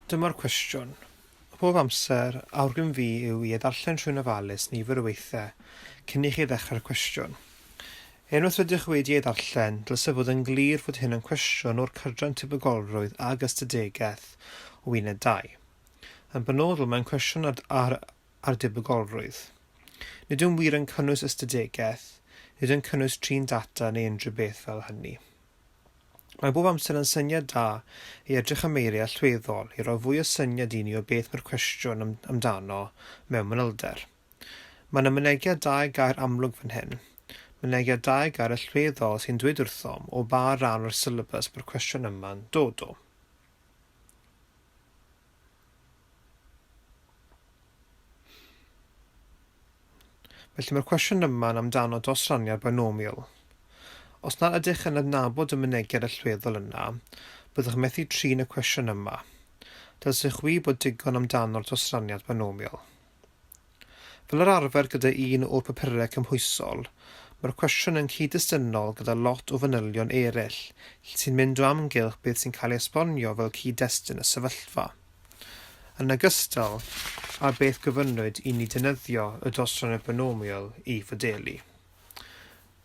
Dyma'r cwestiwn. Pob amser, awgrym fi yw i ddarllen trwy'n ofalus nifer o weithiau cyn i chi ddechrau'r cwestiwn. Unwaith rydych wedi ei ddarllen, dylse fod yn glir fod hyn yn cwestiwn o'r cydran tebygolrwydd ag ystadegau o uned 2. Yn benodol, mae'n cwestiwn ar debygolrwydd. Nid yw'n wir yn cynnwys ystadegau, nid yn cynnwys trin data neu unrhyw beth fel hynny. Mae bob amser yn syniad da i edrych am eiriau allweddol i roi fwy o syniad i ni o beth mae'r cwestiwn amdano mewn manylder. Mae'n ychwanegiad dau gair amlwg fan hyn. Mynegiad dau gair allweddol sy'n dweud wrthom o ba ran o'r syllabus mae'r cwestiwn yma'n dod o. Felly mae'r cwestiwn yma'n amdano dosraniad binomial. Os nad ydych yn adnabod y mynegiad allweddol yna, byddwch methu trin y cwestiwn yma. Dylsech wi bod digon amdano'r dosraniad binomial. Fel yr arfer gyda un o'r papurau cymhwysol, mae'r cwestiwn yn cyd-destynol gyda lot o fanylion eraill sy'n mynd o amgylch beth sy'n cael ei esbonio fel cyd-destun y sefyllfa. Yn ogystal â beth gyfynwyd i ni ddefnyddio y dosraniad binomial i fodelu.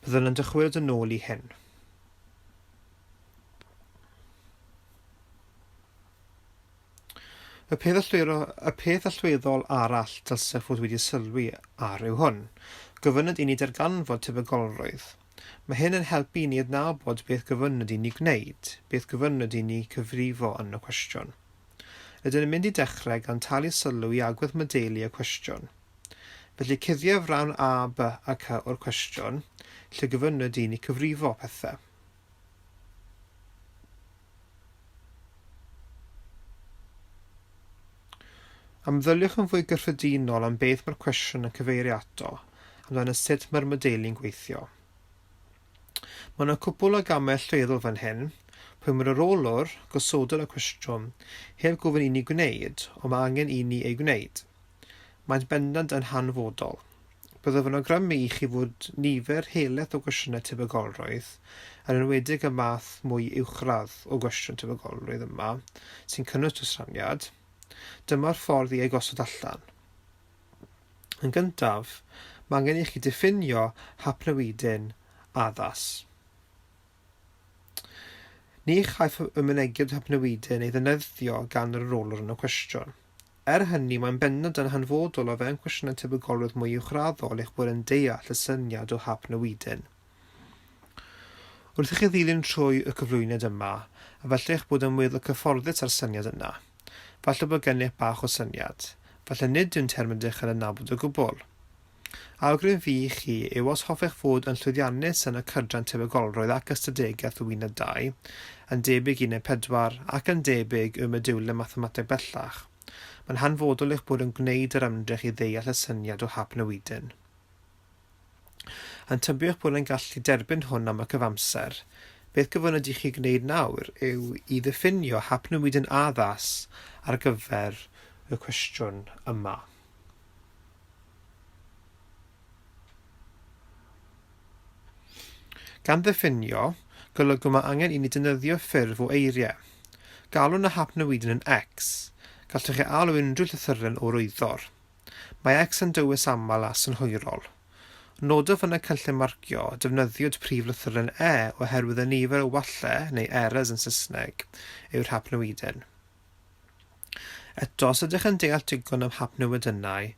Byddwn yn dychwelyd yn ôl i hyn. Y peth allweddol arall dylsech fod wedi sylwi ar yw hwn. Gyfynwyd i ni darganfod tebygolrwydd. Mae hyn yn helpu i ni adnabod beth gyfynwyd i ni gwneud, beth gyfynwyd i ni cyfrifo yn y cwestiwn. Rydyn yn mynd i dechrau gan talu sylw i agwedd modelu y cwestiwn. Felly cuddiaf ran A, B a C o'r cwestiwn, lle gyfynwyd i ni cyfrifo pethau. Ymddyliwch yn fwy gyffredinol am beth mae'r cwestiwn yn cyfeirio ato, amdano sut mae'r modelu'n gweithio. Mae yna cwpl o gamau allweddol fan hyn, pwy mae'r arolwr, gosodol y cwestiwn, heb gofyn i ni gwneud, ond mae angen i ni ei gwneud. Mae'n bendant yn hanfodol. Byddaf yn awgrymu i chi fod nifer helaeth o gwestiynau tebygolrwydd, yn enwedig y math mwy uwchradd o gwestiwn tebygolrwydd yma, sy'n cynnwys dosraniad. Dyma'r ffordd i ei gosod allan. Yn gyntaf, mae angen i chi diffinio hapnewidyn addas. Ni chaiff y mynegiad hapnewidyn ei ddefnyddio gan yr arolwr yn y cwestiwn. Hynny, mae'n bendant yn hanfodol o fewn cwestiynau tebygolrwydd mwy uwchraddol eich bod yn deall y syniad o hapnewidyn. Wrth i chi ddilyn trwy y cyflwyniad yma, a falle eich bod yn weddol cyfforddus ar syniad yna. Falle bod gennych bach o syniad. Falle nid yw'n term ydych yn adnabod o gwbl. Awgrym fi i chi yw os hoffech fod yn llwyddiannus yn y cydran tebygolrwydd ac ystadegau o uned 2, yn debyg uned 4 ac yn debyg y modelu Fathemateg bellach, mae'n hanfodol eich bod yn gwneud yr ymdrech i ddeall y syniad o hapnewidyn. Yn tybio'ch bod yn gallu derbyn hwn am y cyfamser, beth gyfynwyd i chi gwneud nawr yw i ddiffinio hapnewidyn addas ar gyfer y cwestiwn yma. Gan ddiffinio, golygu mae angen i ni ddefnyddio ffurf o eiriau. Galwn y hapnewidyn yn X. Gallwch chi alw unrhyw llythyren o rwyddor. Mae X yn dywys aml a synhwyrol. Nodwch yn y cynllun marcio defnyddiwyd prif lythyren E oherwydd y nifer o wallau neu errors yn Saesneg yw'r hapnewidyn. Eto, os ydych yn deall digon am hapnewidynau,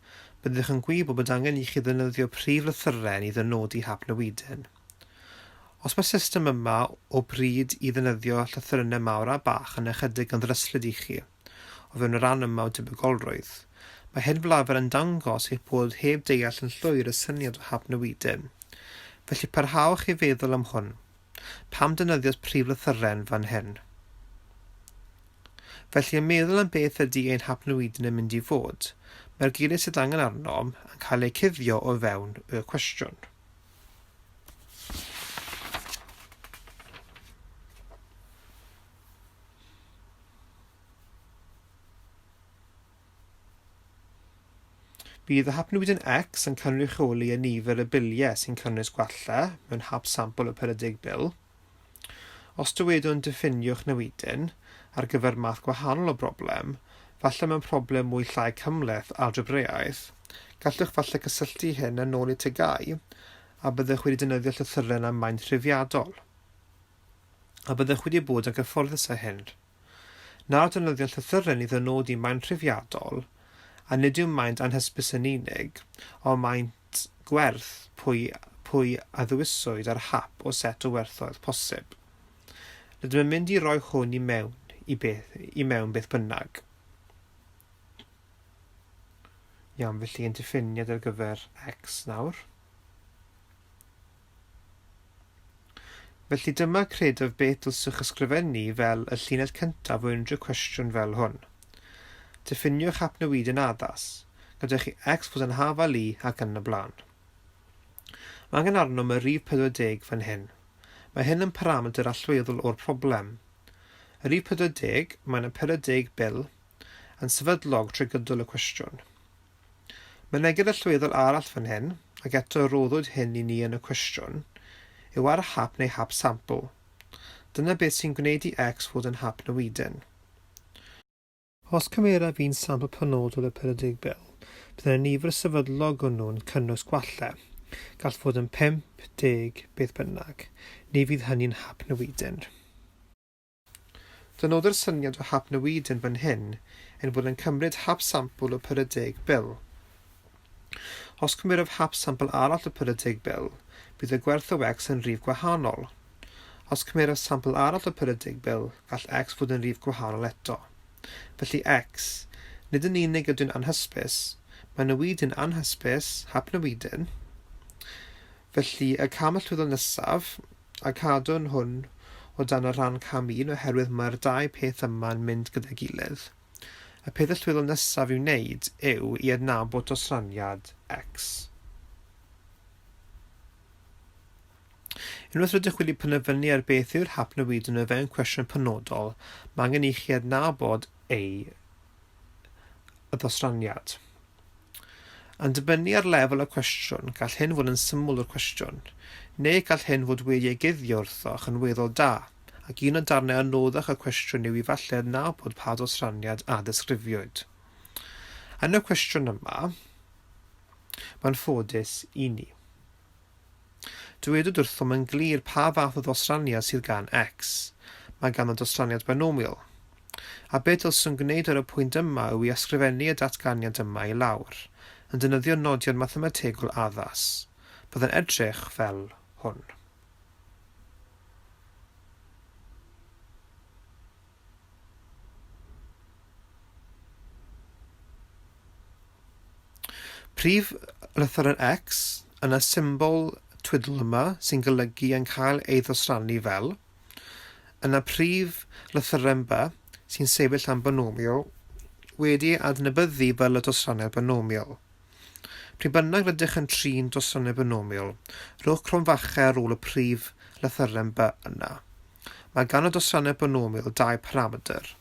byddwch yn gwybod bod angen i chi ddefnyddio prif lythyren i ddynodi hapnewidyn. Os mae'r system yma o bryd i ddefnyddio llythyrennau mawr a bach yn ychydig yn ddryslyd i chi, o fewn y ran yma o tebygolrwydd, mae hyn fel arfer yn dangos eich bod heb deall yn llwyr y syniad o hapnewidyn. Felly parhawch i feddwl am hwn. Pam defnyddio'r prif lythyren fan hyn? Felly yn meddwl am beth ydy ein hapnewidyn yn mynd i fod, mae'r geiriau sydd angen arnom yn cael eu cuddio o fewn y cwestiwn. Bydd y hapnewidyn X yn cynrychioli y nifer y biliau sy'n cynnwys gwalla mewn hap sampl o 40 bil. Os dywedwn diffiniwch newidyn ar gyfer math gwahanol o broblem, falle mewn problem mwy llai cymhleth algebraidd, gallwch falle cysylltu hyn yn ôl i tygau a byddwch wedi defnyddio llythyren am maint rhifiadol. A byddwch wedi bod yn gyfforddus â hyn. Na'r defnyddio llythyren i ddynodi maint rhifiadol, a nid yw maint anhysbys yn unig, ond maint gwerth pwy a ddewiswyd ar hap o set o werthoedd posib. Rydym yn mynd i roi hwn i mewn beth bynnag. Iawn, felly yn diffiniad ar gyfer x nawr. Felly dyma credaf beth dylswch ysgrifennu fel y llinell cyntaf o unrhyw cwestiwn fel hwn. Diffiniwch hapnewidyn addas, gadewch chi x fod yn hafal i ac yn y blaen. Mae angen arnom y rhif 40 fan hyn. Mae hyn yn parametr allweddol o'r problem. Y rhif 40, mae'n y 40 bil, yn sefydlog trwy gydol y cwestiwn. Mynegir allweddol arall fan hyn, ac eto roddwyd hyn i ni yn y cwestiwn, yw ar hap neu hap sampl. Dyna beth sy'n gwneud i x fod yn hapnewidyn. Os cymeraf fi'n sampl penodol y 40 bil, bydd yna nifer sefydlog o nhw'n cynnwys gwalle, gall fod yn 5, 10, beth bynnag, ni fydd hynny'n hapnewidyn. Dynoddir syniad o hapnewidyn fan hyn yn bod yn cymryd hap sampl o 40 bil. Os cymeraf hap sampl arall o 40 bil, bydd y gwerth o x yn rhif gwahanol. Os cymeraf sampl arall o 40 bil, gall x fod yn rhif gwahanol eto. Felly x, nid yn unig ydw'n anhysbys, mae newidyn anhysbys, hapnewidyn. Felly y cam allweddol nesaf, a cadw'n hwn o dan y rhan cam 1 oherwydd mae'r dau peth yma'n mynd gyda'i gilydd. Y peth allweddol nesaf i'w wneud yw i adnabod dosraniad x. Unwaith rydych wedi penderfynu ar beth yw'r hapnewidyn o fewn cwestiwn penodol, mae angen i chi adnabod y ddosraniad. Yn dibynnu ar lefel y cwestiwn, gall hyn fod yn syml o'r cwestiwn, neu gall hyn fod wedi ei guddio wrthoch yn weddol da, ac un o darnau anoddach y cwestiwn yw i falle adnabod pa dosraniad a ddisgrifiwyd. Yn y cwestiwn yma, mae'n ffodus i ni. Dywedwyd wrthom yn glir pa fath o ddosraniad sydd gan x. Mae gan y dosraniad binomial. A beth dylswn gwneud ar y pwynt yma yw i ysgrifennu y datganiad yma i lawr, yn defnyddio nodiad mathemategol addas. Byddai'n edrych fel hwn. Prif lythyren x yn y symbol twydl yma sy'n golygu yn cael ei ddosrannu fel, yna prif lythyren b sy'n sefyll am binomial wedi adnabyddu fel y dosraniad binomial. Pryd bynnag rydych yn trin dosraniad binomial, rhowch cronfachau ar ôl y prif lythyren b yna. Mae gan y dosraniad binomial dau parametr.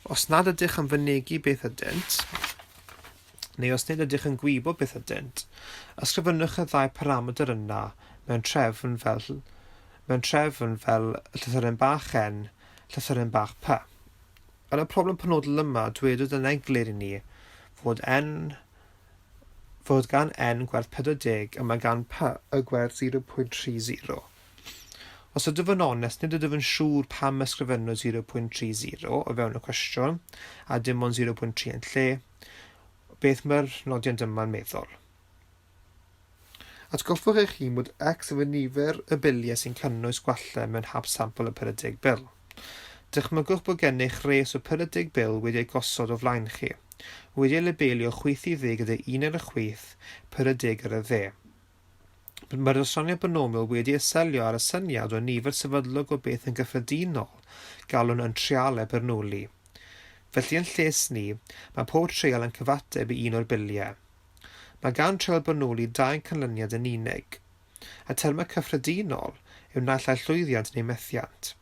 Os nad ydych yn fynegu beth ydynt, neu os nid ydych yn gwybod beth ydynt, ysgrifennwch y ddau parametr yna mewn trefn fel llythyren bach n, llythyren bach p. Yn y problem penodol yma, dwedwyd yn eglur i ni fod gan n gwerth 40 a mae gan p y gwerth 0.30. Os ydw yn onest, nid ydw yn siŵr pam ysgrifennwyd 0.30 o fewn y cwestiwn, a dim ond 0.3 yn lle, beth mae'r nodiad yma'n meddwl. Atgoffwch eich hun bod x efo nifer y biliau sy'n cynnwys gwalle mewn hap sampl y 40 bil. Dychmygwch bod gennych res o 40 bil wedi ei gosod o flaen chi, wedi ei labelio chwith i dde gyda 1 ar y chwith, 40 ar y dde. Mae'r dosraniad binomial wedi ei selio ar y syniad o nifer sefydlog o beth yn gyffredinol galwn yn trialau Bernoulli. Felly yn lles ni, mae pob treial yn cyfateb i 1 o'r biliau. Mae gan treial Bernoulli 2 canlyniad yn unig. Y termau cyffredinol yw naill ai llwyddiant neu methiant.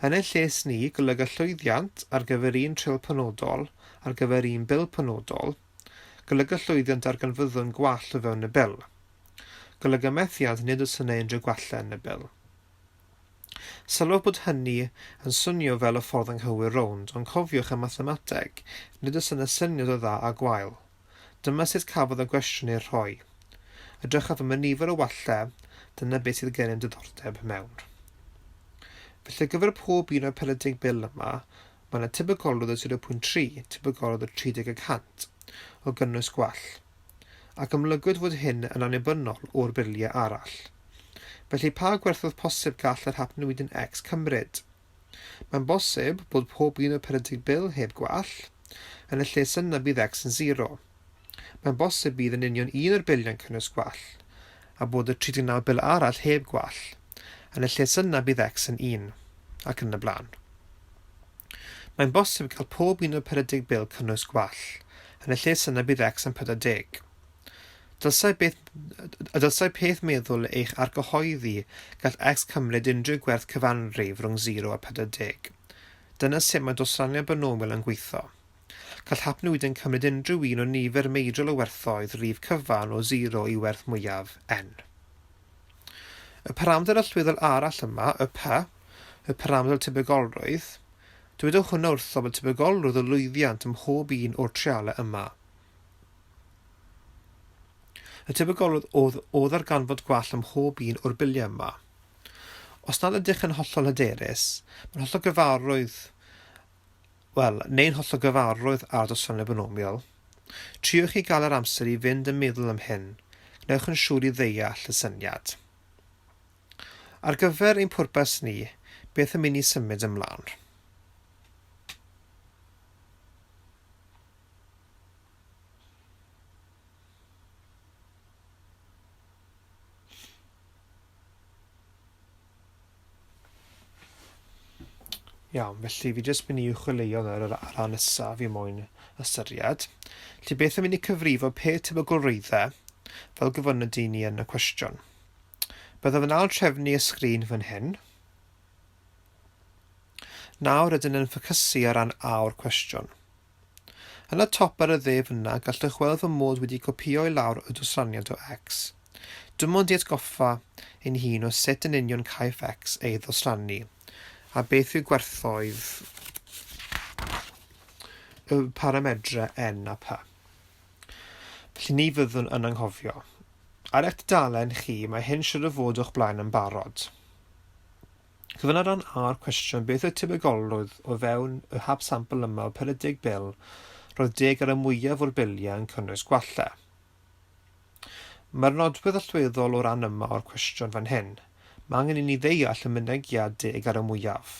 Yn ein lles ni, golyga llwyddiant ar gyfer un treial penodol ar gyfer un bil penodol, golyga llwyddiant ar ganfyddwn gwall o fewn y bil. Golyga methiant nid oes yna unrhyw gwalle yn y bil. Sylwch bod hynny yn swnio fel y ffordd anghywir rownd, ond cofiwch y Mathemateg, nid oes yna syniad o dda a gwael. Dyma sut cafodd y gwestiwn ei rhoi. Edrychaf am y nifer o wallau, dyna beth sydd gennym diddordeb mewn. Felly gyfer pob un o'r 40 bil yma, mae yna tebygolrwydd o 0.3, tebygolrwydd o 30% o gynnwys gwall, ac ymlygwyd fod hyn yn annibynnol o'r biliau arall. Felly pa gwerthoedd posib gall yr hapnewidyn x cymryd? Mae'n bosib bod pob un o'r 40 bil heb gwall, yn y lle yna bydd x yn 0. Mae'n bosib bydd yn union un o'r biliau'n cynnwys gwall, a bod y 39 bil arall heb gwall, yn y lle yna bydd x yn 1, ac yn y blaen. Mae'n bosib cael pob un o'r 40 bil cynnwys gwall, yn y lle yna bydd x yn 40. Dylsai peth meddwl eich argyhoeddi gall x cymryd unrhyw gwerth cyfanrif rhwng 0 a 40. Dyna sut mae dosraniad binomial yn gweithio. Gall hapnewidyn cymryd unrhyw un o nifer meidrol o werthoedd rhif cyfan o 0 i werth mwyaf n. Y paramdr allweddol arall yma, y p, y paramdr tebygolrwydd, dywedwch hwnna wrtho bod tebygolrwydd o lwyddiant ym mhob un o'r trialau yma. Y tebygolrwydd oedd ar ganfod gwall ym mhob un o'r biliau yma. Os nad ydych yn hollol hyderus, mae'n hollol gyfarwydd, neu'n hollol gyfarwydd ar dosraniad binomial, triwch i gael yr amser i fynd yn meddwl am hyn, gnewch yn siŵr i ddeall y syniad. Ar gyfer ein pwrpas ni, beth yn mynd i symud ymlaen? Iawn, felly fi jyst mynd i chwilio ar y rhan nesaf fi moyn ystyried. Felly beth yn mynd i cyfrifo pe tebygolrwyddau fel gyfynwyd ni yn y cwestiwn. Byddaf yn ail trefnu y sgrin fan hyn. Nawr ydyn yn ffocysu ar ran A o'r cwestiwn. Yn y top ar y dde fyna gallwch weld fy mod wedi copio i lawr y dosraniad o x. Dim ond i atgoffa ein hun o sut yn union caiff x ei ddosrannu, a beth yw gwerthoedd y paramedrau n a p. Felly ni fyddwn yn anghofio. Ar eich dudalen chi, mae hyn siwr o fod o'ch blaen yn barod. Cyfyn ar ran A'r cwestiwn beth yw tebygolrwydd o fewn y hap sampl yma o 40 bil roedd 10 ar y mwyaf o'r biliau yn cynnwys gwallau. Mae'r nodwedd allweddol o ran yma o'r cwestiwn fan hyn. Mae angen i ni ddeall y mynegiad 10 ar y mwyaf.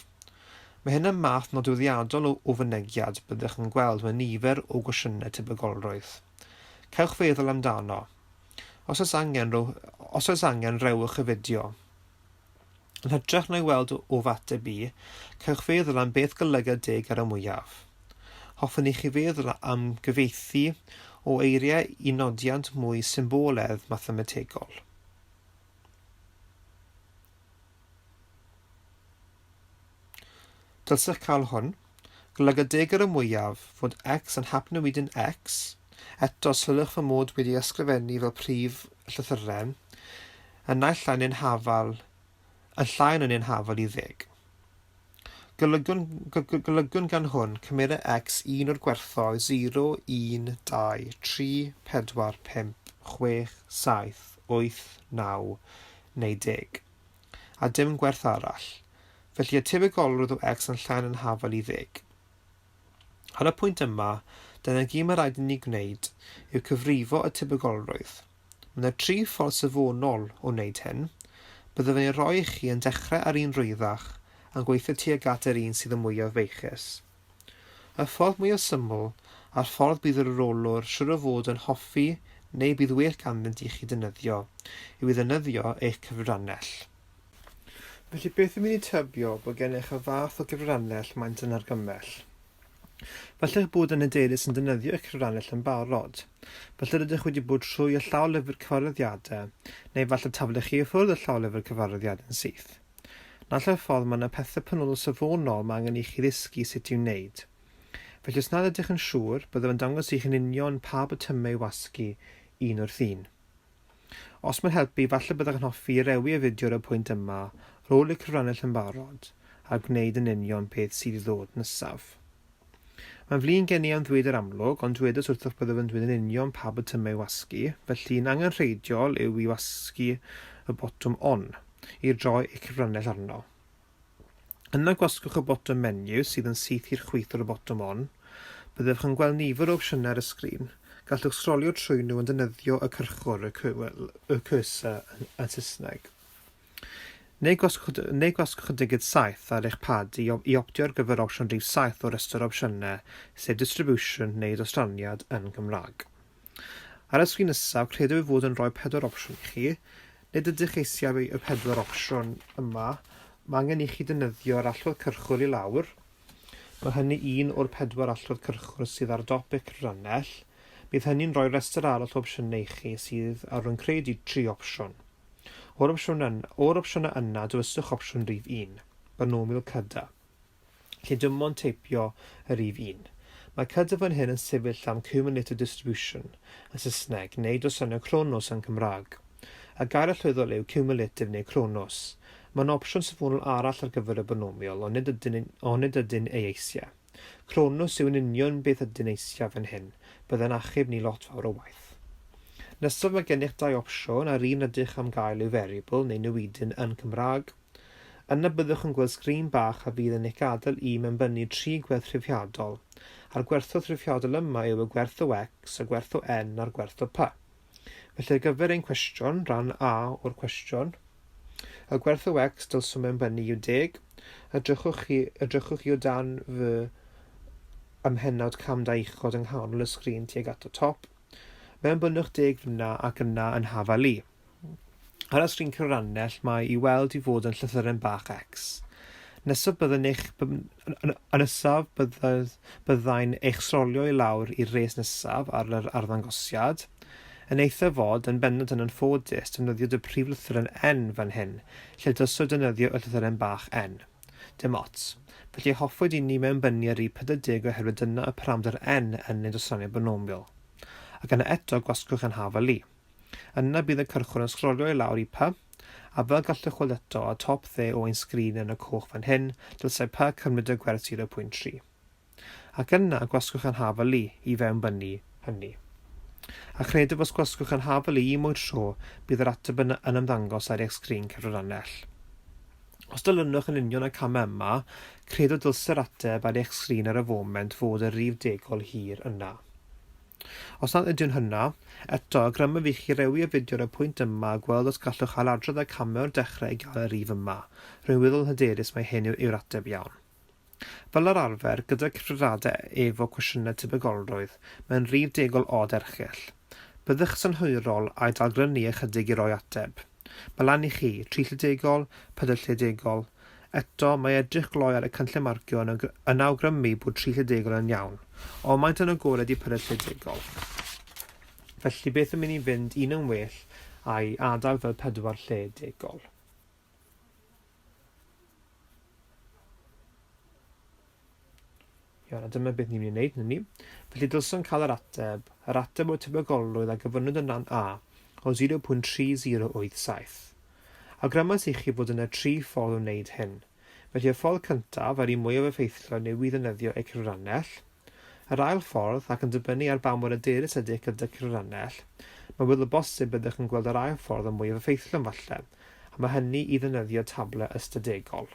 Mae hyn yn math nodweddiadol o fynegiad byddwch yn gweld mewn nifer o gwestiynau tebygolrwydd. Cewch feddwl amdano. Os oes angen, rewch y fideo. Yn hytrach na i weld o fateb i, cewch feddwl am beth golyga 10 ar y mwyaf. Hoffwn i chi feddwl am gyfieithu o eiriau i nodiant mwy symboledd mathemategol. Dylsech cael hwn, golyga 10 ar y mwyaf fod x yn hapnewidyn x, eto sylwch fy mod wedi ysgrifennu fel prif llythyren, yn llain yn hafal i 10. Golygwn gan hwn cymera x un o'r gwerthoedd 0, 1, 2, 3, 4, 5, 6, 7, 8, 9 neu 10, a dim gwerth arall. Felly y tebygolrwydd o x yn llain yn hafal i 10. Ar y pwynt yma, dyna gyd mae rhaid i ni gwneud yw cyfrifo y tebygolrwydd. Mae yna 3 ffordd safonol o wneud hyn. Byddaf yn ei roi i chi yn dechrau ar un rwyddach a'n gweithio tuag at yr un sydd yn mwyaf feichus. Y ffordd mwyaf syml a'r ffordd bydd yr arolwr siwr o fod yn hoffi neu bydd well ganddynt i chi ddefnyddio yw i ddefnyddio eich cyfrannell. Felly beth yn mynd i tybio bod gennych y fath o gyfrannell maent yn argymell? Fallai'ch bod yn hyderus yn defnyddio eich cyfrannell yn barod. Falle rydych wedi bod trwy y llawlyfr cyfarwyddiadau, neu falle taflech chi ffwrdd y llawlyfr cyfarwyddiadau yn syth. Nall y ffordd mae yna pethau penodol safonol mae angen i chi ddysgu sut i'w wneud. Felly os nad ydych yn siŵr, byddaf yn dangos i chi'n union pa botymau i wasgu un wrth un. Os mae'n helpu, falle byddwch yn hoffi rewi y fideo ar y pwynt yma, rôl y cyfrannell yn barod, a gwneud yn union beth sydd i ddod nesaf. Mae'n flin gen i am ddweud yr amlwg, ond dwedais wrthych byddaf yn dweud yn union pa botymau i wasgu, felly'n angenrheidiol yw i wasgu y botwm on, i'r droi y cyfrannell arno. Yna gwasgwch y botwm menu sydd yn syth i'r chwith o'r botwm on, byddwch yn gweld nifer o opsiynau ar y sgrin, gallwch srolio trwy nhw yn defnyddio y cyrchwr y cursor yn Saesneg. Neu gwasgwch y digid 7 ar eich pad i optio ar gyfer opsiwn rhif 7 o restr opsiynau, sef distribution neu dosraniad yn Gymraeg. Ar y sgrin nesaf, credw i fod yn rhoi 4 opsiwn i chi. Nid ydych eisiau y 4 opsiwn yma, mae angen i chi defnyddio'r allwedd cyrchwr i lawr. Mae hynny un o'r 4 allwedd cyrchwr sydd ar dop y cyfrannell. Bydd hynny'n rhoi restr arall o opsiynau i chi sydd ar rwy'n credu 3 opsiwn. O'r opsiynau yna, dywyswch opsiwn rhif 1, binomial cyda, lle dim ond teipio y rhif 1. Mae cyda fan hyn yn sefyll am cumulative distribution yn Saesneg neu dosraniad cronos yn Gymraeg. Y gair allweddol yw cumulative neu cronos. Mae'n opsiwn safonol arall ar gyfer y binomial, ond nid ydyn ei eisiau. Cronos yw yn union beth ydyn eisiau fan hyn, byddai'n achub ni lot fawr o waith. Nesaf mae gennych 2 opsiwn a'r un ydych am gael yw variable neu newidyn yn Cymraeg. Yna byddwch yn gweld sgrin bach a fydd yn eich gadael i mewnbynnu 3 gwerth rhiffiadol. A'r gwerthoedd rhiffiadol yma yw y gwerth o x, y gwerth o n a'r gwerth o p. Felly ar gyfer ein cwestiwn, rhan A o'r cwestiwn, y gwerth o x dylswn mewnbynnu yw 10. Edrychwch chi o dan fy ymhennawd cam 2 uchod yng nghanol y sgrin tuag at y top. Mewn bynnwch 10 fyna ac yna yn hafal i. Ar y sgrin cyfrannell mae i weld i fod yn llythyren bach x. Nesaf byddai'n eich srolio i lawr i'r res nesaf ar yr arddangosiad. Yn eithaf fod yn bennod yn ffodus defnyddio dy prif lythyren n fan hyn, lle dylsw defnyddio y lythyren bach n. Dim ots. Felly hoffwyd i ni mewnbynnu ar rhif 40 oherwydd dyna y paramdr n yn ei dosraniad binomial. Ac yna eto gwasgwch yn hafal i. Yna bydd y cyrchwr yn sgrolio i lawr i p, a fel gallwch weld eto a top dde o ein sgrin yn y coch fan hyn, dylsai p cymryd y gwerth 0.3. Ac yna gwasgwch yn hafal i fewnbynnu hynny. A credaf os gwasgwch yn hafal i mwy tro, bydd yr ateb yn ymddangos ar eich sgrin cyfrannell. Os dilynwch yn union y camau yma, credaf dylse'r ateb ar eich sgrin ar y foment fod y rhif degol hir yna. Os nad ydyn hynna, eto, gryma fi chi rewi y fideo ar y pwynt yma a gweld os gallwch ailadrodd y camau o'r dechrau i gael y rhif yma. Rwy'n weddol hyderus mae hyn yw'r ateb iawn. Fel ar arfer, gyda cyfrifiannell efo cwestiynau tebygolrwydd, mae'n rhif degol od erchyll. Byddwch synhwyrol a'i dalgrynu ychydig i roi ateb. Mae lan i chi, 3 lle-degol, 4 lle-degol. Eto, mae edrych gloi ar y cynllun marcio yn awgrymu bod 3 lle-degol yn iawn, ond maent yn agored i 4 lle-degol. Felly beth yn mynd i fynd un yn well a'i adael fel 4 lle-degol. Iawn, a dyma beth ni'n mynd i wneud yn ni. Felly dylswn cael yr ateb o tebygolrwydd a gyfynwyd yn ran A o 0.3087. A grymas i chi bod yna 3 ffordd o wneud hyn. Felly y ffordd cyntaf ar un mwyaf effeithlon neu i ddefnyddio eu cyfrannell. Yr ail ffordd, ac yn dibynnu ar ba mor hyderus ydy gyda cyfrannell, mae wedi'n bosib byddwch yn gweld yr ail ffordd yn mwyaf effeithlon falle, a mae hynny i ddefnyddio tablau ystadegol.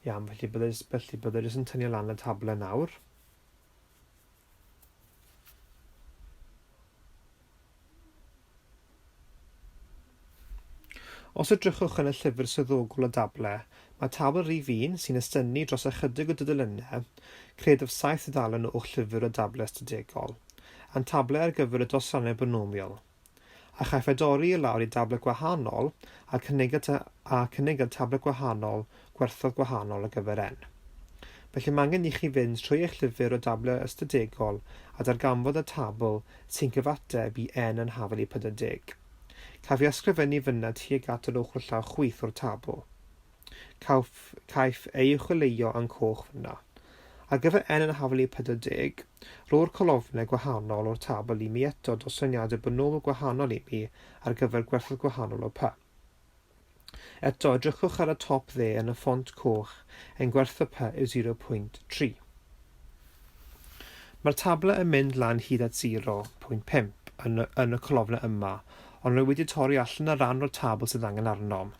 Iawn, felly byddai yn tynnu lan y tablau nawr. Os edrychwch yn y llyfr swyddogol o dablau, mae tabl rhif 1 sy'n estynu dros ychydig o dudalennau, credaf 7 ddalen o'ch llyfr o dablau ystadegol, a'n tablau ar gyfer y dosraniad binomial. A chaiff ei dorri i lawr i dablau gwahanol a cynnig tablau gwahanol, gwerthoedd gwahanol ar gyfer n. Felly mae angen i chi fynd trwy eich llyfr o dablau ystadegol a darganfod y tabl sy'n gyfateb i n yn hafal i 40. Caf i ysgrifennu fyna tuag at yr ochr llaw chwith o'r tabl. Caiff ei ychwaleio yn coch fyna. Ar gyfer n yn hafal i 40, ro'r colofnau gwahanol o'r tabl i mi eto dosraniadau binomial gwahanol i mi ar gyfer gwerthoedd gwahanol o p. Eto, edrychwch ar y top dde yn y ffont coch ein gwertho P yw 0.3. Mae'r tablau yn mynd lan hyd at 0.5 yn y colofnau yma, ond rwy wedi torri allan y ran o'r tabl sydd angen arnom.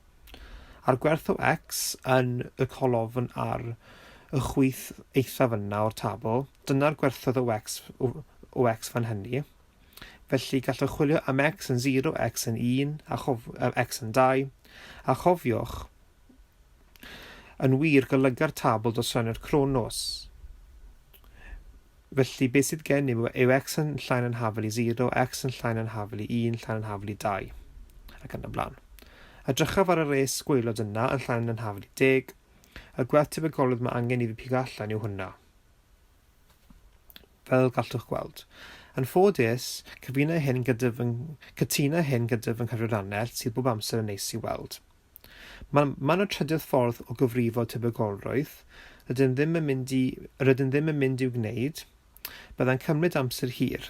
A'r gwerth o x yn y colofn ar y chwith eithaf yna o'r tabl, dyna'r gwerthoedd o x fan hynny. Felly gallwch chwilio am x yn 0, x yn 1, x yn 2, a chofiwch yn wir golygu'r tabl dosraniad cronos. Felly beth sydd gen i yw x yn llain yn hafel i 0, x yn llain yn hafel i 1, llain yn hafel i 2, ac yn y blaen. Edrychaf ar y res gwaelod yna yn llain yn hafel i 10, y gwerth tebygolrwydd mae angen i fi pigo allan yw hwnna. Fel gallwch gweld. Yn ffodus, cytuna hyn gyda fy nghyfrifiannell sydd bob amser yn neis i weld. Mae'n y trydydd ffordd o gyfrifo tebygolrwydd, rydyn ddim yn mynd i'w gwneud, byddai'n cymryd amser hir.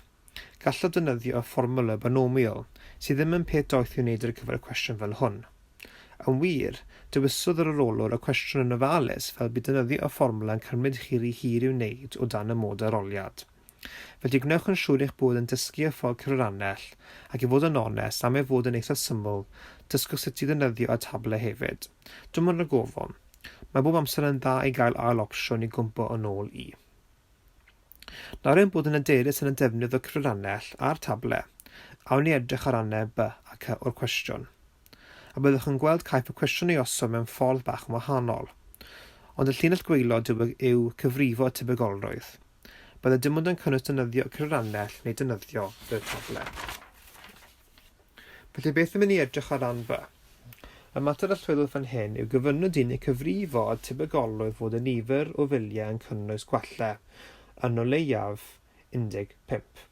Gallaf ddefnyddio y fformiwlâu binomial, sydd ddim yn peth doeth i'w wneud ar gyfer y cwestiwn fel hwn. Yn wir, dewisodd yr arolwr y cwestiwn yn ofalus fel bydd defnyddio y fformiwla yn cymryd chi ry hir i'w wneud o dan y mod aroliad. Felly gwnewch yn siŵr eich bod yn dysgu y ffordd cyfrifiannell ac i fod yn onest am ei fod yn eitha syml, dysgwch sut i ddefnyddio y tablau hefyd. Dim ond y gofon. Mae bob amser yn dda i gael ail opsiwn i gwmpo yn ôl i. Nawr ein bod yn hyderus yn y defnydd o cyfrifiannell a'r tablau, awn ni edrych ar rannau B a C o'r cwestiwn. A byddwch yn gweld caiff y cwestiwn ei osod mewn ffordd bach yn wahanol. Ond y llinell gwaelod yw cyfrifo tebygolrwydd. Bydde dim ond yn cynnwys defnyddio cyfrifiannell neu defnyddio y tablau. Felly beth yn mynd i edrych ar ran B? Y mater allweddol fan hyn yw gyfynod i ni cyfrifo a tebygolrwydd fod y nifer o filiau yn cynnwys gwallau yn o leiaf 15.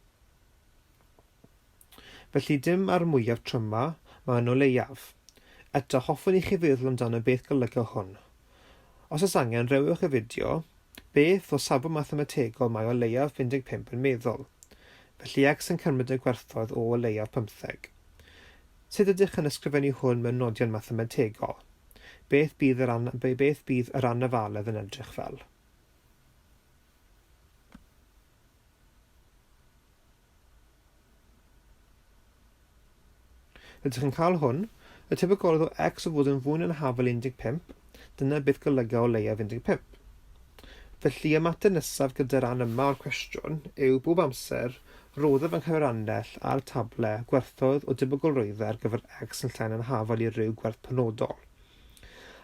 Felly dim ar mwyaf tryma, mae yn o leiaf. Eto, hoffwn i chi feddwl amdano beth golygu hwn. Os oes angen, rewch y fideo, beth o safon mathemategol mae o leiaf 15 yn meddwl. Felly x yn cymryd y gwerthoedd o leiaf 15. Sut ydych yn ysgrifennu hwn mewn nodion mathemategol? Beth bydd yr anafaledd yn edrych fel? Rydych yn cael hwn, y tebygolrwydd o x o fod yn fwy yn hafel 15, dyna beth golygu o leiaf 15. Felly y mater nesaf gyda'r ran yma o'r cwestiwn yw bob amser roddaf yng nghyfrifiannell a'r tablau gwerthoedd o tebygolrwyddau ar gyfer x yn llain yn hafel i ryw gwerth penodol.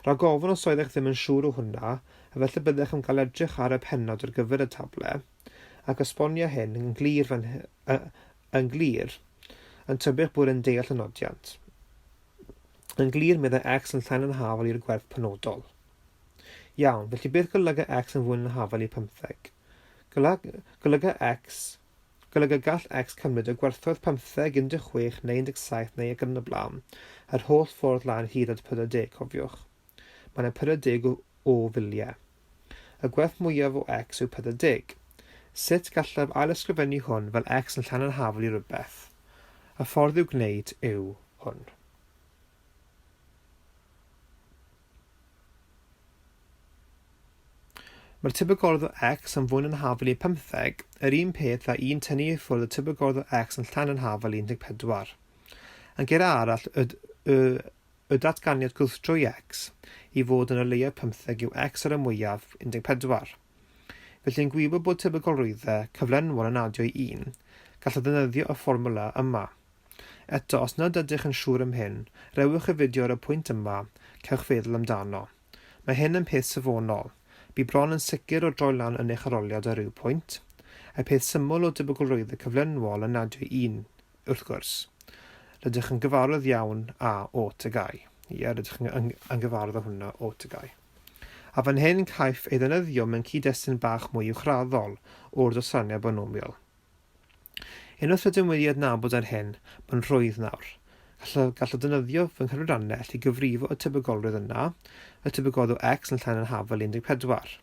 Rhaid gofyn os oeddech ddim yn siŵr o hwnna, a felly byddech yn cael edrych ar y pennod ar gyfer y tablau, ac esbonio hyn yn glir yn tybio'ch bod yn deall y nodiant. Yn glir meddai x yn llain yn hafel i'r gwerth penodol. Iawn, felly beth golygu x yn fwy yn hafel i 15? Golygu gall x cymryd y gwerthoedd 15, 16 neu 17 neu ac yn y blaen, yr holl ffordd lan hyd at 40, cofiwch. Mae yna 40 o filiau. Y gwerth mwyaf o x yw 40. Sut gallaf ail-ysgrifennu hwn fel x yn llain yn hafel i rhywbeth? Y ffordd i'w gwneud yw hwn. Mae'r tebygolrwydd o x yn fwy yn hafel i 15, yr un peth a un tynnu i ffwrdd y tebygolrwydd o x yn llain yn hafel i 14. Yn geiriau arall, y datganiad gwrthdrwy x i fod yn o leiaf 15 yw x ar y mwyaf 14. Felly'n gwybod bod tebygolrwyddau cyflenwol yn adio i 1, gallaf ddefnyddio y fformiwla yma. Eto, os nad ydych yn siŵr am hyn, rewch y fideo ar y pwynt yma, cewch feddwl amdano. Mae hyn yn peth safonol. Bydd bron yn sicr o droi lan yn eich aroliad ar ryw pwynt. Y peth syml o tebygolrwyddau cyflenwol yn adio 1, wrth gwrs. Rydych yn gyfarwydd iawn a o tygau. Rydych yn gyfarwydd o hwnna o tygau. A fan hyn caiff ei ddefnyddio mewn cyd-destun bach mwy uwchraddol o'r dosraniad binomial. Unwaith rydym wedi adnabod ar hyn, mae'n rhwydd nawr. Gallaf ddefnyddio fy nghyfrifiannell i gyfrifo y tebygolrwydd yna, y tebygolrwydd o x yn llain yn hafel 14.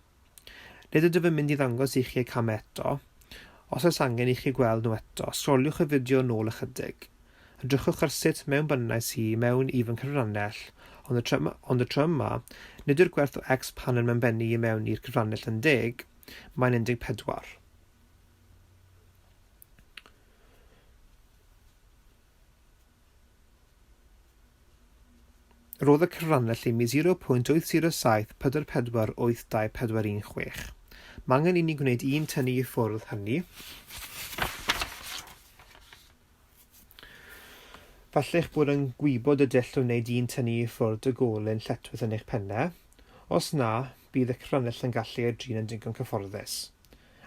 Nid ydw yn mynd i ddangos i chi eu cam eto. Os oes angen i chi gweld nhw eto, sgroliwch y fideo nôl ychydig. Edrychwch ar sut mewn bynnais i mewn i fy nghyfrifiannell, ond y tro yma, nid yw'r gwerth o x pan yn bennu i mewn i'r cyfrannell yn 10, mae'n 14. Roedd y cyfrannell i mi 0.80744824116. Mae angen i ni gwneud un tynnu i ffwrdd hynny. Fallai'ch bod yn gwybod y dull o wneud un tynnu i ffwrdd y golyn lletwydd yn eich pennau. Os na, bydd y cyfrannell yn gallu edrych yn digon cyfforddus.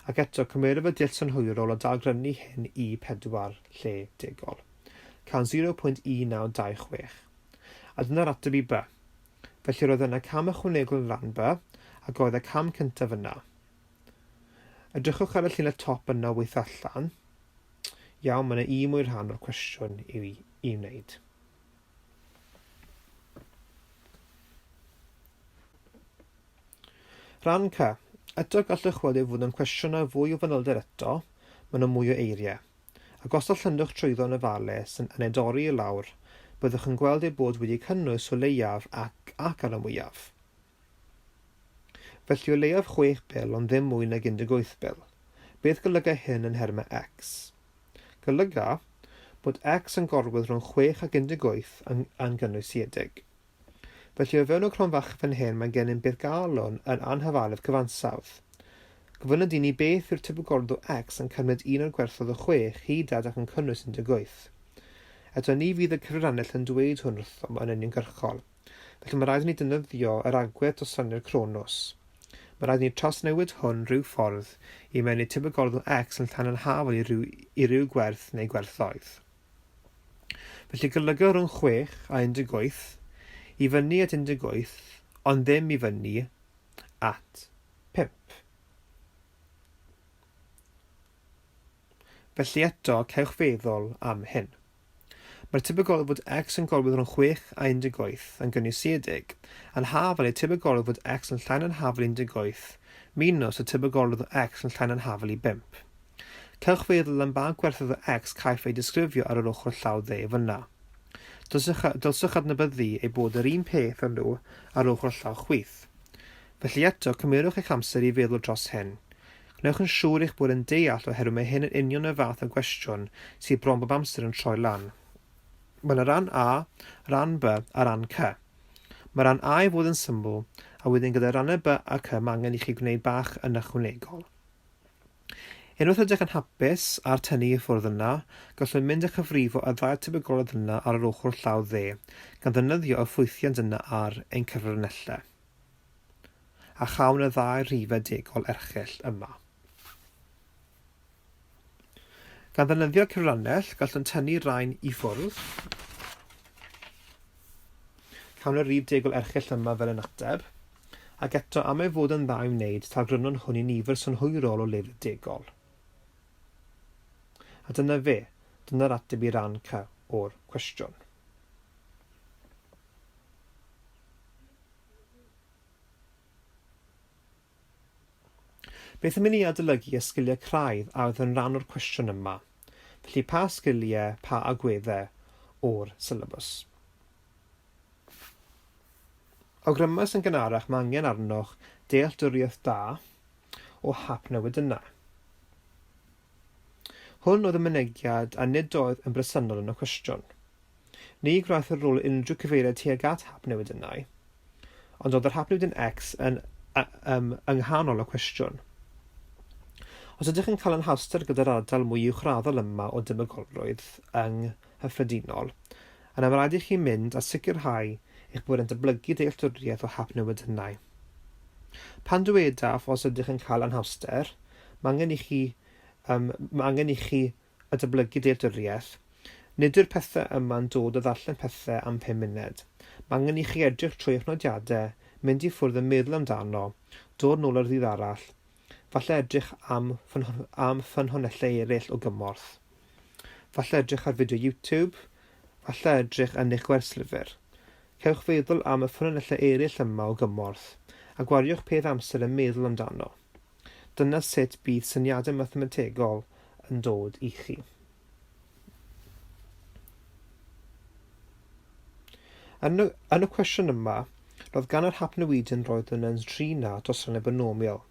Ac eto, cymryd y dull synhwyrol o dagrynu hyn i 4 lle degol. Cael 0.1926. A dyna'r ateb i B. Felly roedd yna cam ychwanegol yn ran B, ac oedd y cam cyntaf yna. Edrychwch ar y llinell top yna o weithio allan. Iawn, mae yna mwy rhan o'r cwestiwn i wneud. Rhan C. Eto gallwch weld fod yn cwestiynau fwy o fanylder eto, mae yna mwy o eiriau. Ac os allynnwch trwyddo yn y fales yn edori i lawr, byddwch yn gweld ei bod wedi cynnwys o leiaf ac ar y mwyaf. Felly o leiaf 6 bil ond ddim mwy nag 18 bil. Beth golyga hyn yn hermau x? Golyga bod x yn gorwydd rhwng 6 ac 18 yn gynwysiedig. Felly o fewn o cronfach fan hyn mae gennym beth galon yn anhyfalydd cyfansawdd. Gofynnod i ni beth yw'r tebygolrwydd o x yn cymryd un o'r gwerthoedd o 6 hyd at ac yn cynnwys 18. Eto ni fydd y cyfrannell yn dweud hwn wrthom yn uniongyrchol. Felly mae rhaid i ni defnyddio yr agwedd dosraniadau cronos. Mae rhaid i ni trawsnewid hwn rhyw ffordd i mewn i tebygolrwydd o x yn llan yn hafol i ryw gwerth neu gwerthoedd. Felly golyga rhwng 6 a 18, i fyny at 18, ond ddim i fyny at 5. Felly eto, cewch feddwl am hyn. Mae'r tebygolrwydd fod x yn gorwydd rhwng 6 a 18 yn gynwysiedig, yn hafol i tebygolrwydd fod x yn llain yn hafol i 18, minus y tebygolrwydd o x yn llain yn hafol i 5. Cewch feddwl am ba gwerthoedd o x caiff ei disgrifio ar yr ochr llaw dde fyna. Dylswch adnabyddu ei bod yr un peth yn nhw ar ochr llaw chwith. Felly eto, cymrydwch eich amser i feddwl dros hyn. Gnewch yn siŵr eich bod yn deall oherwydd mae hyn yn union y fath o gwestiwn sydd bron bob amser yn troi lan. Mae yna ran A, ran B a ran C. Mae ran A i fod yn symbol, a wedyn gyda rannau B a C mae angen i chi gwneud bach yn ychwanegol. Unwaith ydych yn hapus a'r tynnu i ffwrdd yna, gallwn mynd a chyfrifo y ddau tebygolrwydd yna ar yr ochr llaw dde, gan ddefnyddio y ffwythiant yna ar ein cyfrannellau. A chawn y ddau rhifau degol erchyll yma. Gan ddefnyddio cyfrannell, gallwn tynnu rhain i ffwrdd. Cawn y rhif degol erchyll yma fel yn ateb. Ac eto, am ei fod yn dda i wneud, talgrynnon hwn i nifer synhwyrol o lyfr degol. A dyna fe, dyna'r ateb i ran C o'r cwestiwn. Beth yn mynd i adolygu y sgiliau craidd a oedd yn rhan o'r cwestiwn yma? Felly pa sgiliau, pa agweddau o'r sylabus? Awgrymus yn gynharach mae angen arnoch dealltwriaeth da o hapnewidyn. Hwn oedd y mynegiad a nid oedd yn bresennol yn y cwestiwn. Ni gwnaeth yr rôl unrhyw cyfeiriad tuag at hapnewidynau, ond oedd yr hapnewidyn x yn ynghanol y cwestiwn. Os ydych yn cael yn hawster gyda'r ardal mwy uwchraddol yma o tebygolrwydd yng nghyffredinol, yna mae rhaid i chi mynd a sicrhau eich bod yn dyblygu dealltwriaeth o hapnewidynau. Pan dywedaf os ydych yn cael yn hawster, mae angen i chi y dyblygu dealltwriaeth. Nid yw'r pethau yma'n dod o ddarllen pethau am 5 munud. Mae angen i chi edrych trwy eich nodiadau, mynd i ffwrdd yn meddwl amdano, dod nôl ar ddydd arall, falle edrych am ffynhonnellau eraill o gymorth. Falle edrych ar fideo YouTube, falle edrych yn eich gwerslyfr. Cewch feddwl am y ffynhonnellau eraill yma o gymorth, a gwariwch peth amser yn meddwl amdano. Dyna sut bydd syniadau mathemategol yn dod i chi. Yn y cwestiwn yma, roedd gan yr hapnewidyn roedd yn drinau dosraniad binomial.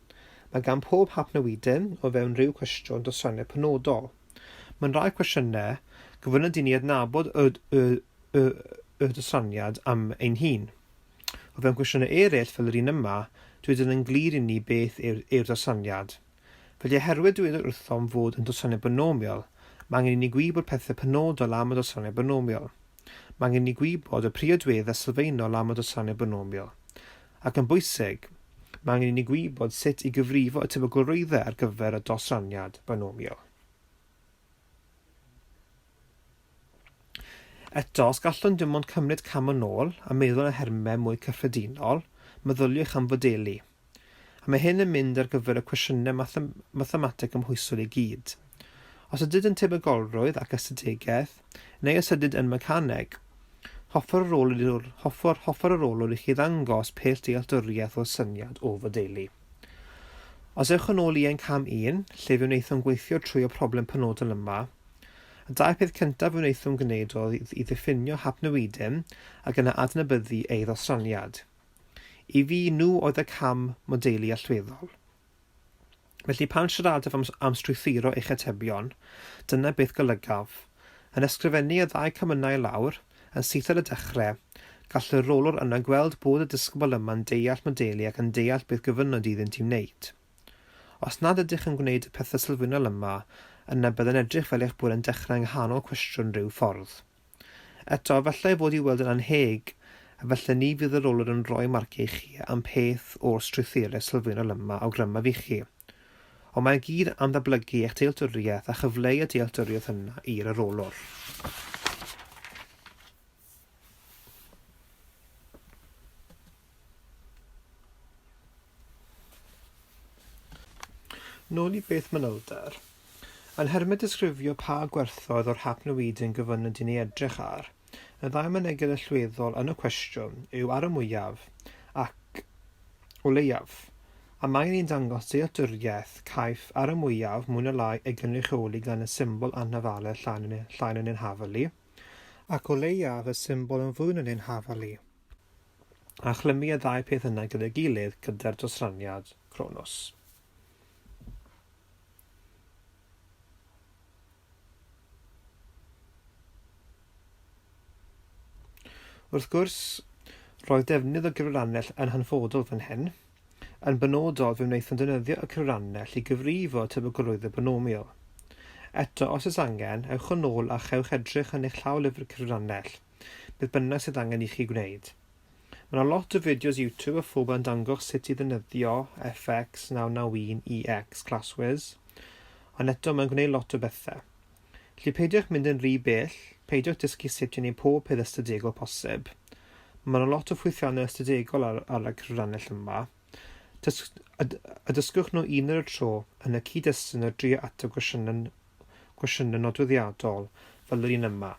Mae gan pob hapnewidyn o fewn rhyw cwestiwn dosraniad penodol. Mewn rai cwestiynau, gyfyned i ni adnabod y dosraniad am ein hun. O fewn cwestiynau eraill fel yr un yma, dweud yn glir i ni beth yw'r dosraniad. Felly oherwydd dweud wrthom fod yn dosraniad binomial, mae angen i ni gwybod pethau penodol am y dosraniad binomial. Mae angen i ni gwybod y priodweddau sylfaenol am y dosraniad binomial. Ac yn bwysig, mae angen i ni gwybod sut i gyfrifo y tebygolrwyddau ar gyfer y dosraniad binomial. Eto, os gallwn dim ond cymryd cam yn ôl a meddwl yn hermau mwy cyffredinol, meddyliwch am fodelu. A mae hyn yn mynd ar gyfer y cwestiynau mathemateg ymhwysol i gyd. Os ydyd yn tebygolrwydd ac ystadegau, neu os ydyd yn mecaneg, hoffer yr olwr i chi ddangos pell dealltwriaeth o'r syniad o fodelu. Os ewch yn ôl i ein cam 1, lle fe wnaethon gweithio trwy y problem penodol yma, y dau peth cyntaf fe wnaethon gwneud oedd i ddiffinio hapnewidyn ac yna adnabyddu ei ddosraniad. I fi nhw oedd y cam modelu allweddol. Felly pan siaradaf am strwythuro eich atebion, dyna beth golygaf. Yn ysgrifennu y ddau camynau lawr, yn syth ar y dechrau, gall y rolwr yna gweld bod y disgybl yma'n deall modelu ac yn deall beth gyfynod iddynt i'w wneud. Os nad ydych yn gwneud y pethau sylfaenol yma, yna byddai'n edrych fel eich bod yn dechrau yng nghanol cwestiwn rhyw ffordd. Eto, efallai fod i weld yn anheg, a felly ni fydd y rolwr yn rhoi marciau i chi am peth o'r strwythurau sylfaenol yma awgrymaf i chi. Ond mae'n gyd am ddatblygu eich dealltwriaeth a chyfleu y dealltwriaeth yna i'r arolwr. Nôl i beth manylder. Yn hermau disgrifio pa gwerthoedd o'r hapnewidyn gyfynod i ni edrych ar, y ddau mynegau allweddol yn y cwestiwn yw ar y mwyaf ac o leiaf. A mae ni'n dangos dealltwriaeth caiff ar y mwyaf mwy na lai ei gynrychioli gan y symbol annafalau llain yn ein hafalu, ac o leiaf y symbol yn fwy yn ein hafalu. A chlymu y ddau peth yna gyda'i gilydd gyda'r dosraniad Cronos. Wrth gwrs, roedd defnydd o gyfrannell yn hanfodol fan hyn, yn benodol fe wnaethon defnyddio y cyfrannell i gyfrifo tebygolrwyddau binomial. Eto, os oes angen, ewch yn ôl a chewch edrych yn eich llawlyfr cyfrannell, beth bynnag sydd angen i chi gwneud. Mae yna lot o fideos YouTube a phob yn dangos sut i ddefnyddio FX991EX classwiz, ond eto mae'n gwneud lot o bethau. Felly peidiwch mynd yn rhy bell, peidiwch dysgu sut i wneud pob peth ystadegol posib. Mae yna lot o ffwythiannau ystadegol ar y cyfrannell yma. Dysgwch nhw un ar y tro yn y cyd-destun o drio ateb gwestiynau nodweddiadol fel yr un yma.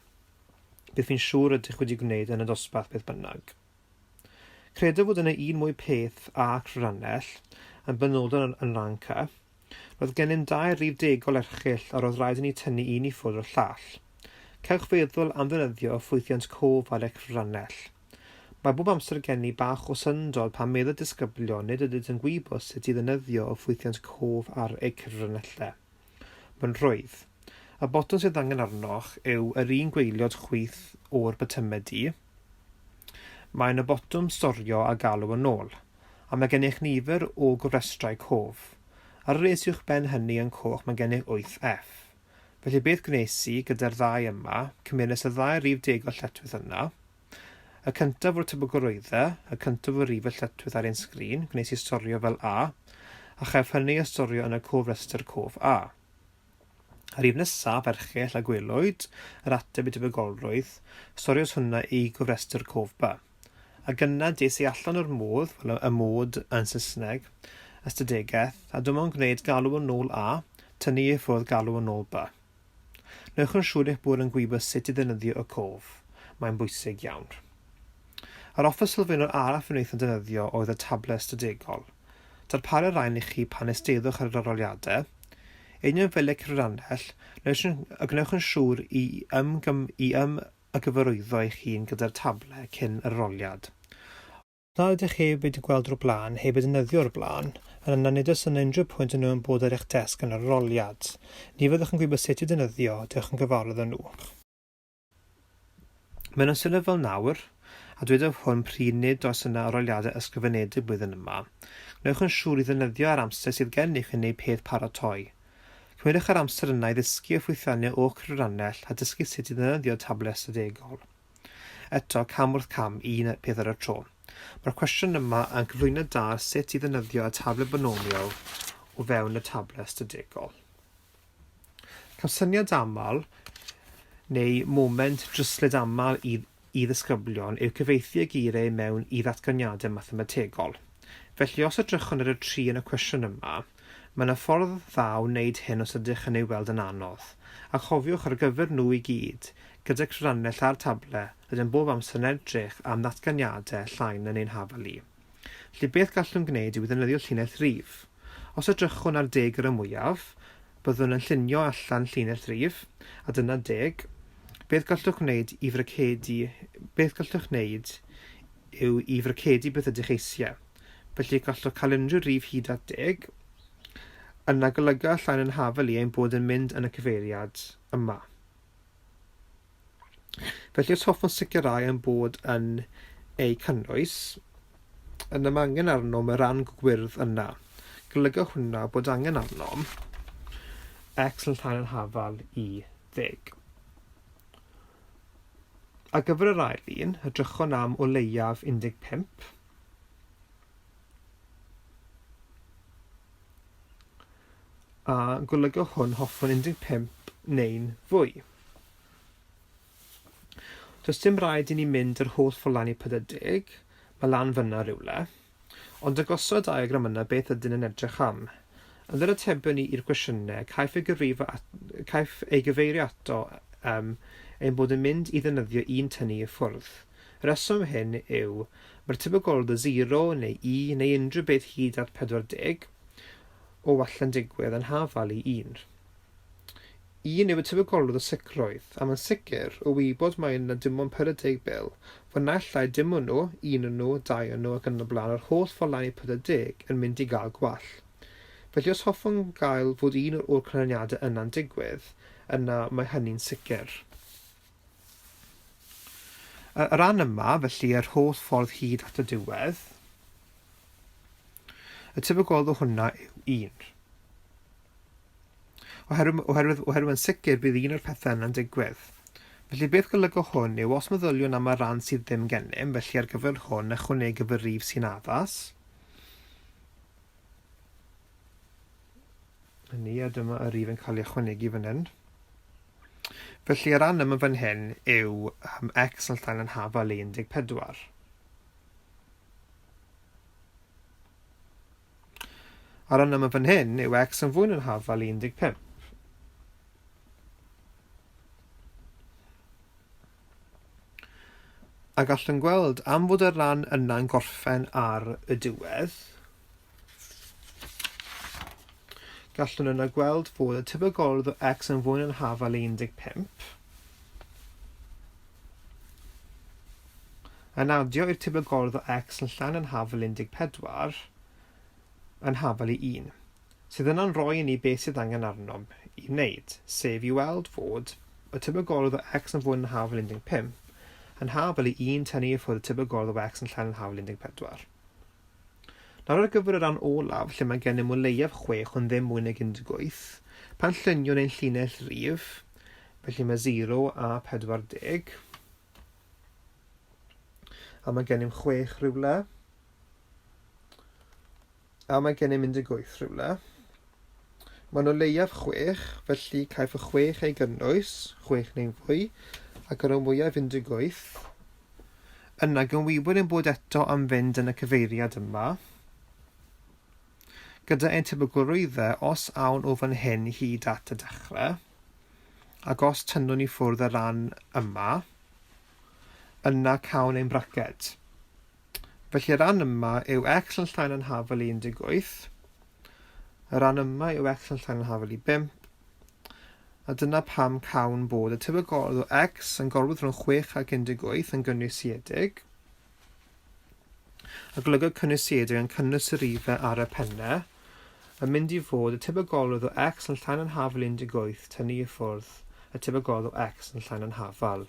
Bydd fi'n siŵr ydych wedi gwneud yn y dosbarth beth bynnag. Credaf fod yna un mwy peth a cyfrannell yn benodol yn ranca. Roedd gennym 2 rhifdegol erchyll a roedd rhaid i ni tynnu un i ffwrdd o'r llall. Cewch feddwl am ddefnyddio o ffwythiant cof ar eich cyfrannell. Mae bob amser gen i bach o syndod pan meddwl disgyblion nid ydyd yn gwybod sut i ddefnyddio o ffwythiant cof ar eich cyfrannellau. Mae'n rhwydd. Y botwm sydd angen arnoch yw yr un gweiliod chwith o'r bytymedu. Mae'n y botwm storio a galw yn ôl, a mae gennych nifer o gofrestrau cof. Ar y res uwch ben hynny yn coch mae gennych 8F. Felly beth gwnes i gyda'r ddau yma, cymerus y 2 rhifdegol lletwydd yna, y cyntaf o'r tebygolrwyddau, y cyntaf o'r rhif y lletwydd ar ein sgrin, gwnes i storio fel A, a chef hynny ystorio yn y cofrestr cof A. Ar rhif nesaf, erchyll a gwelwyd, yr ateb i tebygolrwydd, storios hwnna i gofrestr cof B. A gyna des i allan o'r modd, fel y mod yn Saesneg, ystadegau, a dim ond gwneud galw yn ôl A, tynnu i ffwrdd galw yn ôl B. Newch yn siŵr eich bod yn gwybod sut i ddefnyddio y cof. Mae'n bwysig iawn. Yr offer sylfaenol arall fe wnaethon defnyddio oedd y tablau ystadegol. Darparu rhain i chi pan eisteddwch ar yr aroliadau. Union fel y cyfrannell, gnewch yn siŵr i a gyfarwyddo eich hun gyda'r tablau cyn yr aroliad. Na ydych chi wedi gweld o'r blaen heb ddefnyddio'r blaen, yn yna nid oes yna unrhyw pwynt yn nhw yn bod ar eich desg yn yr aroliad. Ni fyddwch yn gwybod sut i ddefnyddio, diolch yn gyfarwydd â nhw. Mewn ystod fel nawr, a dwedaf hwn pryd nid oes yna aroliadau ysgrifenedig blwyddyn yma, gnewch yn siŵr i ddefnyddio ar amser sydd gen eich yn gwneud peth paratoi. Cymrydwch ar amser yna i ddysgu y ffwythiannau o'ch cryrannell a dysgu sut i ddefnyddio tablau ystadegol. Eto, cam wrth cam, un peth ar y tro. Mae'r cwestiwn yma yn cyflwyno da sut i ddefnyddio y tablau binomial o fewn y tablau ystadegol. Cysyniad aml, neu moment dryslyd aml i ddisgyblion yw cyfieithu y geiriau mewn i ddatganiadau mathemategol. Felly os edrychwn ar y tri yn y cwestiwn yma, mae yna ffordd dda o wneud hyn os ydych yn ei weld yn anodd, a chofiwch ar gyfer nhw i gyd, gyda cryrannell a'r tablau, rydym bob amser yn edrych am ddatganiadau llain yn ein hafelu. Felly beth gallwn gwneud yw ddefnyddio llinell rhif. Os edrychwn ar 10 ar y mwyaf, byddwn yn llunio allan llinell rhif, a dyna 10. Beth gallwch wneud yw i frycedu beth ydych eisiau. Felly gallwch cael unrhyw rhif hyd at 10, yna golygu llain yn hafelu ein bod yn mynd yn y cyfeiriad yma. Felly os hoffwn sicrhau ein bod yn ei cynnwys, yna mae angen arnom y ran gwyrdd yna. Golygu hwnna bod angen arnom x yn llain yn hafal i 10. A gyfer yr ail un, edrychwn am o leiaf 15. A golygu hwn hoffwn 15 neu'n fwy. Does dim rhaid i ni mynd yr holl ffordd lan i 40, mae lan fyna rywle, ond agosod y diagram yna beth ydyn yn edrych am. Yn yr atebion i'r gwestiynau, caiff ei gyfeirio ato ein bod yn mynd i ddefnyddio un tynnu i ffwrdd. Y reswm hyn yw, mae'r tebygolrwydd o 0 neu 1 neu unrhyw beth hyd at 40 o wallan digwydd yn hafal i 1. 1 yw y tebygolrwydd o sicrwydd, a mae'n sicr o wybod mae yna dim ond 40 bil, fod naill dim o'n nhw, 1 o'n nhw, 2 o'n nhw ac yn y blaen yr holl ffordd lan i 40 yn mynd i gael gwall. Felly os hoffwn gael fod un o'r canlyniadau yna'n digwydd, yna mae hynny'n sicr. Y ran yma, felly yr holl ffordd hyd at y diwedd, y tebygolrwydd o hwnna yw 1. Oherwydd yn sicr bydd un o'r pethau yna'n digwydd. Felly beth golygu hwn yw os meddyliwn am y ran sydd ddim gennym, felly ar gyfer hwn ychwanegu gyfer rhif sy'n addas. Hynny, a dyma y rhif yn cael ei ychwanegu fan hyn. Felly y ran yma fan hyn yw x yn llain yn hafal i 14. A ran yma fan hyn yw x yn fwy yn hafal i 15. A gallwn gweld am fod y ran yna'n gorffen ar y diwedd, gallwn yna gweld fod y tebygolrwydd o x yn fwy yn hafal i 15. Yn adio i'r tebygolrwydd o x yn llain yn hafal i 14 yn hafal i 1, sydd yna'n rhoi i ni beth sydd angen arnom i wneud, sef i weld fod y tebygolrwydd o x yn fwy yn hafal i 15 yn hafal i 1 tynnu i ffwrdd y tebygolrwydd o x yn llain yn hafal i 14. Nawr ar gyfer y ran olaf, lle mae gennym o leiaf 6 ond ddim mwy nag 18, pan llunio neu'n llinell rhif, felly mae 0 a 40, a mae gennym 6 rhywle, a mae gennym 18 rhywle. Mae'n o leiaf 6, felly caiff y 6 ei gynnwys, 6 neu'n fwy, ac ar y mwyaf 18. Yna gynwybod ein bod eto am fynd yn y cyfeiriad yma, gyda ein tebygolrwyddau os awn o fan hyn hyd at y dechrau, ac os tynnwn i ffwrdd y ran yma, yna cawn ein braced. Felly y ran yma yw x yn llain yn hafal i 18, y ran yma yw x yn llain yn hafal i 5, A dyna pam cawn bod y tebygolrwydd o x yn gorwydd rhwng 6 ac 18 yn gynwysiedig. A golygodd cynwysiedig yn cynnwys y rhifau ar y pennau, yn mynd i fod y tebygolrwydd o x yn llain yn hafal 18 tynnu i ffwrdd y tebygolrwydd o x yn llain yn hafal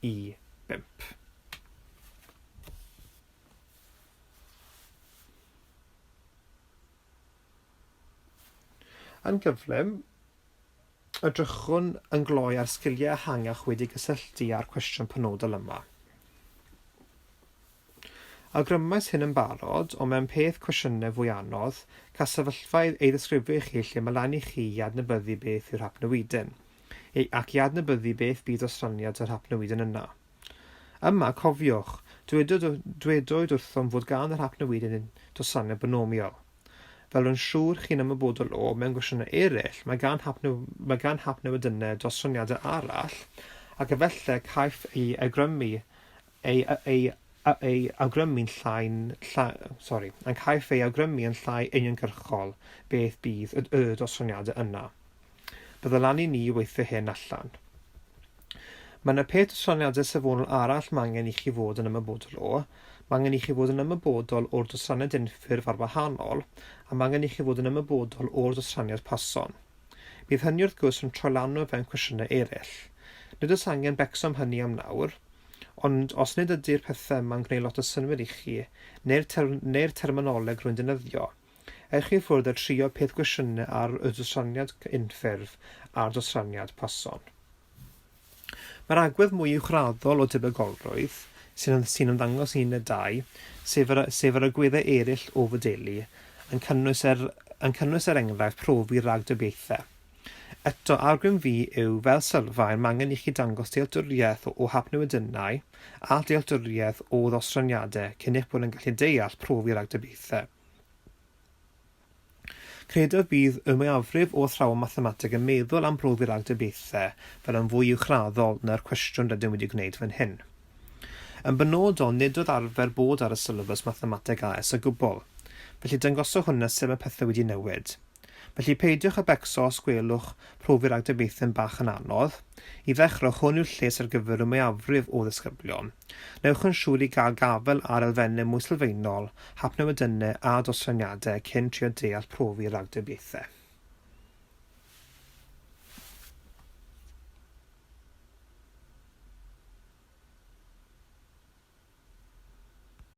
i 5. Yn gyflym, edrychwn yn gloi ar sgiliau ehangach wedi gysylltu â'r cwestiwn penodol yma. Awgrymais hyn yn barod, ond mewn peth cwestiynau fwy anodd, ca sefyllfaidd ei ddisgrifio i chi lle mae lan i chi i adnabyddu beth yw'r hapnewidyn, ac i adnabyddu beth bydd dosraniad yr hapnewidyn yna. Yma, cofiwch, dwedwyd wrthom fod gan yr hapnewidyn dosraniad binomial. Fel yn siŵr chi'n ymwybodol o, mewn gwestiynau eraill, mae gan hapnewidynau dosraniadau arall, ac efallai caiff ei awgrymu'n llai uniongyrchol beth bydd y dosraniadau yna. Bydda lan i ni weithio hyn allan. Mae yna peth dosraniadau safonol arall mae angen i chi fod yn ymwybodol o. Mae angen i chi fod yn ymwybodol o'r dosraniad unffurf ar wahanol, a mae angen i chi fod yn ymwybodol o'r dosraniad pason. Bydd hynny wrth gwrs yn troi lan o fewn cwestiynau eraill. Nid oes angen becsom hynny am nawr, ond os nid ydy'r pethau yma'n gwneud lot o synnwyr i chi, neu'r terminoleg rwy'n defnyddio, ewch chi ffwrdd a trio peth gwestiynau ar y dosraniad unffurf a'r dosraniad pason. Mae'r agwedd mwy uwchraddol o tebygolrwydd, sy'n ymddangos 1 a 2, sef yr agweddau eraill o fodelu, yn cynnwys er enghraifft profi rhagdybiaethau. Eto, argrym fi yw, fel sylfaen, mae angen i chi dangos dealltwriaeth o hapnewidynau a dealltwriaeth o ddosraniadau cyn eich bod yn gallu deall profi rhagdybiaethau. Credaf bydd y mwyafrif o athrawon mathemateg yn meddwl am profi rhagdybiaethau fel yn fwy uwchraddol na'r cwestiwn rydym wedi gwneud fan hyn. Yn benodol, nid oedd arfer bod ar y sylabus mathemateg AS o gwbl, felly dangoswch hwnna sut mae pethau wedi newid. Felly peidiwch â becso os gwelwch profi rhagdybiaethau'n bach yn anodd. I ddechrau, hwn yw'r lles ar gyfer y mwyafrif o ddisgyblion. Newch yn siŵr i gael gafel ar elfennau mwy sylfaenol, hapnewidynau a dosraniadau cyn trio deall profi rhagdybiaethau.